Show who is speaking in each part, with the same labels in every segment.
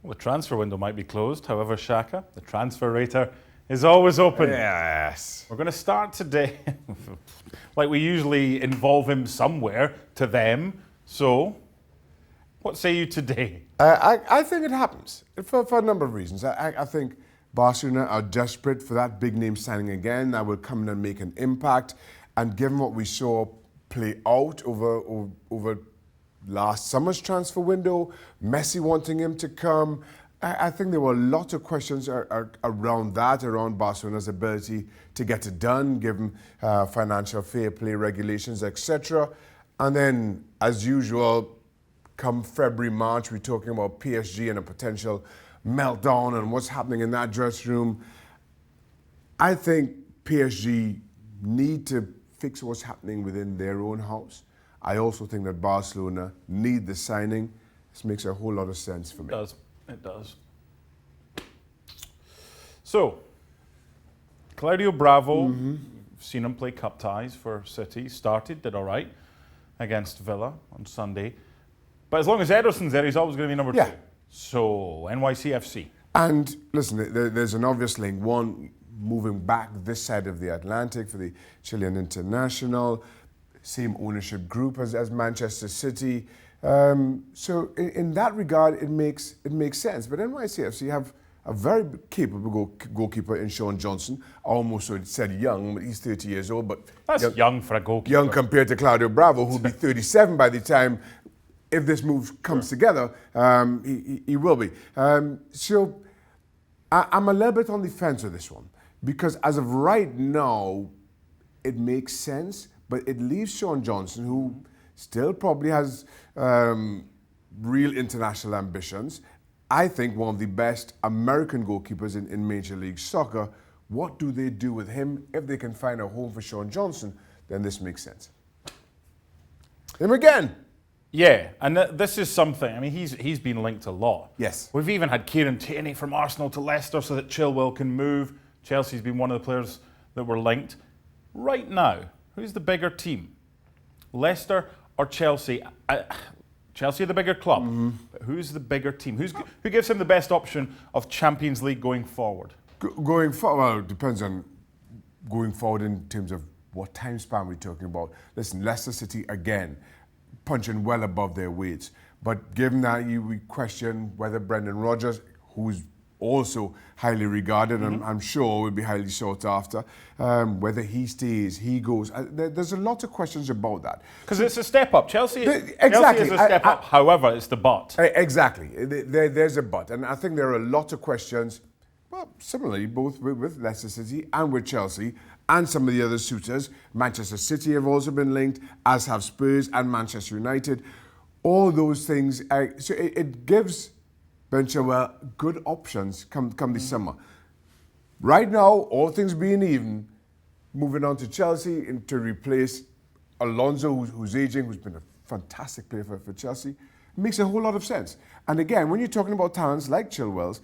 Speaker 1: Well, the transfer window might be closed. However, Shaka, the transfer rater, is always open.
Speaker 2: Yes.
Speaker 1: We're going to start today, like we usually involve him somewhere, to them. So, what say you today?
Speaker 2: I think it happens for a number of reasons. I think Barcelona are desperate for that big name signing again that will come in and make an impact. And given what we saw play out over last summer's transfer window, Messi wanting him to come, I think there were a lot of questions around that, around Barcelona's ability to get it done, given financial fair play regulations, etc. And then, as usual, come February, March, we're talking about PSG and a potential meltdown and what's happening in that dressing room. I think PSG need to fix what's happening within their own house. I also think that Barcelona need the signing. This makes a whole lot of sense for me.
Speaker 1: It does. It does. So, Claudio Bravo, seen him play cup ties for City, did all right against Villa on Sunday. But as long as Ederson's there, he's always going to be number 2. So, NYCFC.
Speaker 2: And listen, there's an obvious link. One, moving back this side of the Atlantic for the Chilean international, same ownership group as Manchester City. So in that regard, it makes sense. But NYCFC have a very capable goalkeeper in Sean Johnson. I almost said young, but he's 30 years old. But
Speaker 1: that's young for a goalkeeper.
Speaker 2: Young compared to Claudio Bravo, who'll be 37 by the time, if this move comes together, he will be. So I'm a little bit on the fence with this one. Because as of right now, it makes sense, but it leaves Sean Johnson, who still probably has real international ambitions. I think one of the best American goalkeepers in Major League Soccer. What do they do with him? If they can find a home for Sean Johnson, then this makes sense. Him again.
Speaker 1: Yeah, and this is something, I mean, he's been linked a lot.
Speaker 2: Yes.
Speaker 1: We've even had Kieran Tierney from Arsenal to Leicester so that Chilwell can move. Chelsea's been one of the players that were linked. Right now, who's the bigger team? Leicester or Chelsea? Chelsea are the bigger club. But who's the bigger team? Who gives him the best option of Champions League going forward?
Speaker 2: Going forward, well, it depends on going forward in terms of what time span we're talking about. Listen, Leicester City, again, punching well above their weights. But given that we question whether Brendan Rodgers, who's also highly regarded and I'm sure will be highly sought after, whether he stays, he goes. There's a lot of questions about that.
Speaker 1: Because it's a step up. Chelsea is a step up, however, it's the but.
Speaker 2: Exactly. There's a but. And I think there are a lot of questions, well, similarly, both with Leicester City and with Chelsea and some of the other suitors. Manchester City have also been linked, as have Spurs and Manchester United. All those things, so it gives Ben Chilwell good options come this summer. Right now, all things being even, moving on to Chelsea and to replace Alonso, who's aging, who's been a fantastic player for Chelsea, makes a whole lot of sense. And again, when you're talking about talents like Chilwell's,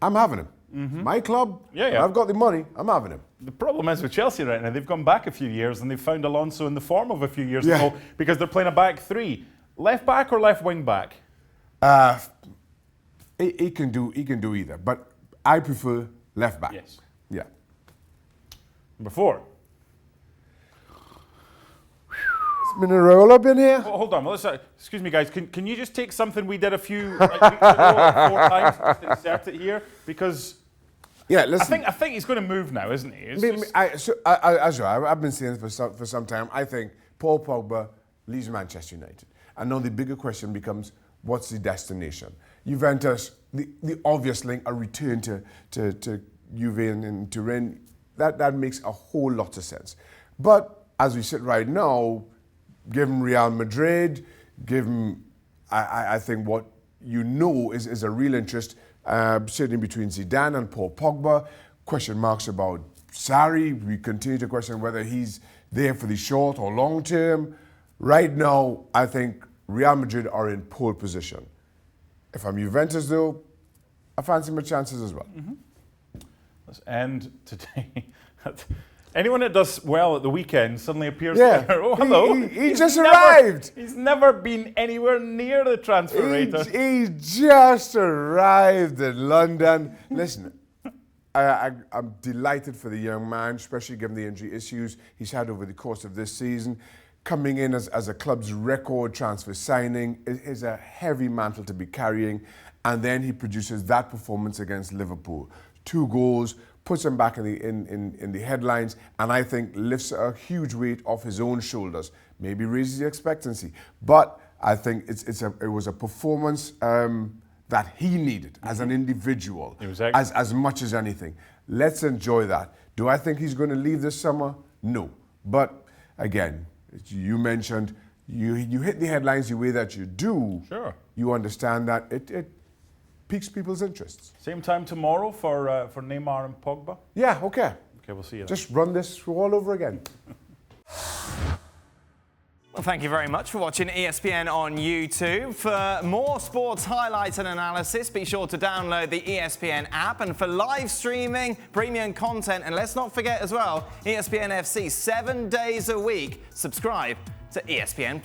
Speaker 2: I'm having him. My club, I've got the money, I'm having him.
Speaker 1: The problem is with Chelsea right now, they've gone back a few years and they've found Alonso in the form of a few years ago because they're playing a back 3. Left back or left wing back?
Speaker 2: He can do either, but I prefer left back.
Speaker 1: Yes.
Speaker 2: Yeah.
Speaker 1: Number 4.
Speaker 2: It's been a roll up in here.
Speaker 1: Oh, hold on. Excuse me, guys. Can you just take something we did a few weeks ago, 4 times, just insert it here? Because
Speaker 2: listen.
Speaker 1: I think he's going to move now, isn't he?
Speaker 2: I've been saying this for some time. I think Paul Pogba leaves Manchester United. And now the bigger question becomes, what's the destination? Juventus, the obvious link, a return to Juve and Turin, that makes a whole lot of sense. But as we sit right now, given Real Madrid, given I think what is a real interest, certainly between Zidane and Paul Pogba, question marks about Sarri. We continue to question whether he's there for the short or long term. Right now, I think Real Madrid are in pole position. If I'm Juventus, though, I fancy my chances as well.
Speaker 1: Let's end today Anyone that does well at the weekend suddenly appears
Speaker 2: Yeah.
Speaker 1: there. Oh, hello.
Speaker 2: He just arrived.
Speaker 1: He's never been anywhere near the transfer radar.
Speaker 2: He just arrived in London. Listen, I'm delighted for the young man, especially given the injury issues he's had over the course of this season. Coming in as a club's record transfer signing is a heavy mantle to be carrying. And then he produces that performance against Liverpool. 2 goals, puts him back in the headlines, and I think lifts a huge weight off his own shoulders. Maybe raises the expectancy, but I think it was a performance that he needed as an individual, as much as anything. Let's enjoy that. Do I think he's going to leave this summer? No. But again, you mentioned you hit the headlines the way that you do.
Speaker 1: Sure.
Speaker 2: You understand that it piques people's interests.
Speaker 1: Same time tomorrow for Neymar and Pogba?
Speaker 2: Yeah, okay.
Speaker 1: Okay, we'll see you then.
Speaker 2: Just run this all over again.
Speaker 3: Well, thank you very much for watching ESPN on YouTube. For more sports highlights and analysis, be sure to download the ESPN app. And for live streaming, premium content, and let's not forget as well, ESPN FC 7 days a week. Subscribe to ESPN+.